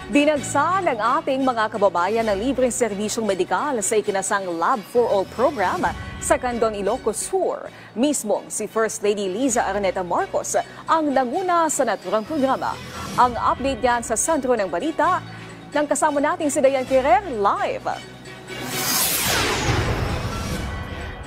Dinagsa ng ating mga kababayan ng libreng serbisyong medikal sa ikinasang Lab for All program sa Candon, Ilocos Sur. Mismong si First Lady Liza Araneta Marcos ang nanguna sa naturang programa. Ang update yan sa sentro ng balita ng kasama nating si Dayan Ferrer live.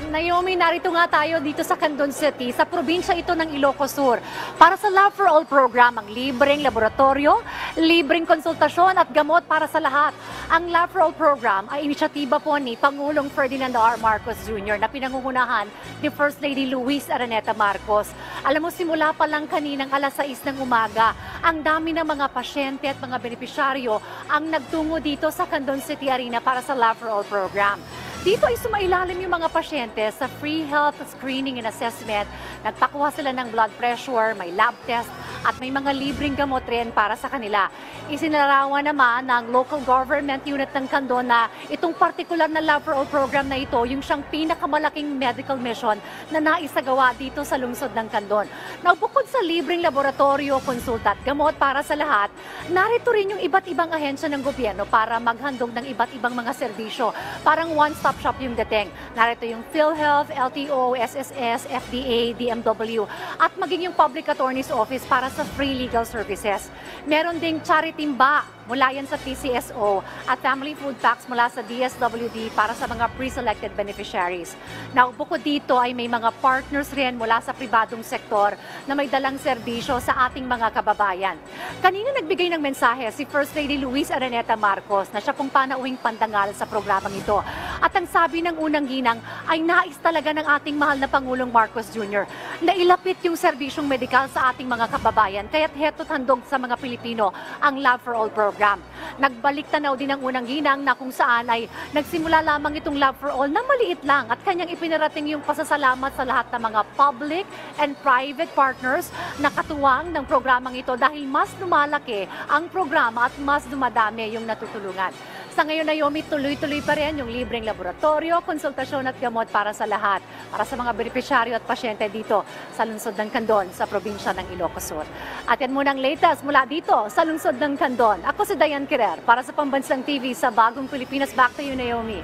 Naomi, narito nga tayo dito sa Candon City, sa probinsya ito ng Ilocos Sur, para sa Lab for All program, ang libreng laboratorio, libreng konsultasyon at gamot para sa lahat. Ang Lab for All program ay inisyatiba po ni Pangulong Ferdinand R. Marcos Jr. na pinangungunahan ni First Lady Luis Araneta Marcos. Alam mo, simula pa lang kaninang alas 6 ng umaga, ang dami ng mga pasyente at mga benepisyaryo ang nagtungo dito sa Candon City Arena para sa Lab for All program. Dito ay sumailalim yung mga pasyente sa free health screening and assessment. Nagpakuha sila ng blood pressure, may lab test, at may mga libreng gamot rin para sa kanila. Isinarawan naman ng local government unit ng Candon na itong particular na Lab for All program na ito, yung siyang pinakamalaking medical mission na naisagawa dito sa lungsod ng Candon. Now, bukod sa libreng laboratorio, konsulta at gamot para sa lahat, narito rin yung iba't ibang ahensya ng gobyerno para maghandog ng iba't ibang mga serbisyo. Parang one-stop shop yung dating. Narito yung PhilHealth, LTO, SSS, FDA, DMW, at maging yung Public Attorney's Office para sa free legal services. Meron ding charity ba mula yan sa PCSO at family food packs mula sa DSWD para sa mga pre-selected beneficiaries. Now, bukod dito ay may mga partners rin mula sa pribadong sektor na may dalang serbisyo sa ating mga kababayan. Kanina nagbigay ng mensahe si First Lady Luis Araneta Marcos na siya pong panauwing pandangal sa programang ito. At ang sabi ng unang ginang ay nais talaga ng ating mahal na Pangulong Marcos Jr. na ilapit yung serbisyong medikal sa ating mga kababayan. Kaya't heto't handog sa mga Pilipino ang Lab for All program. Nagbalik tanaw din ang unang ginang na kung saan ay nagsimula lamang itong Lab for All na maliit lang at kanyang ipinarating yung pasasalamat sa lahat ng mga public and private partners na katuwang ng programang ito dahil mas lumalaki ang programa at mas dumadami yung natutulungan. Sa ngayon, Naomi, tuloy-tuloy pa rin yung libreng laboratorio, konsultasyon at gamot para sa lahat, para sa mga benepisyaryo at pasyente dito sa lungsod ng Candon, sa probinsya ng Ilocos Sur. At yan muna ang latest mula dito sa lungsod ng Candon. Ako si Dayan Ferrer para sa Pambansang TV sa Bagong Pilipinas. Back to you, Naomi.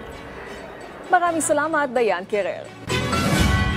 Maraming salamat, Dayan Ferrer.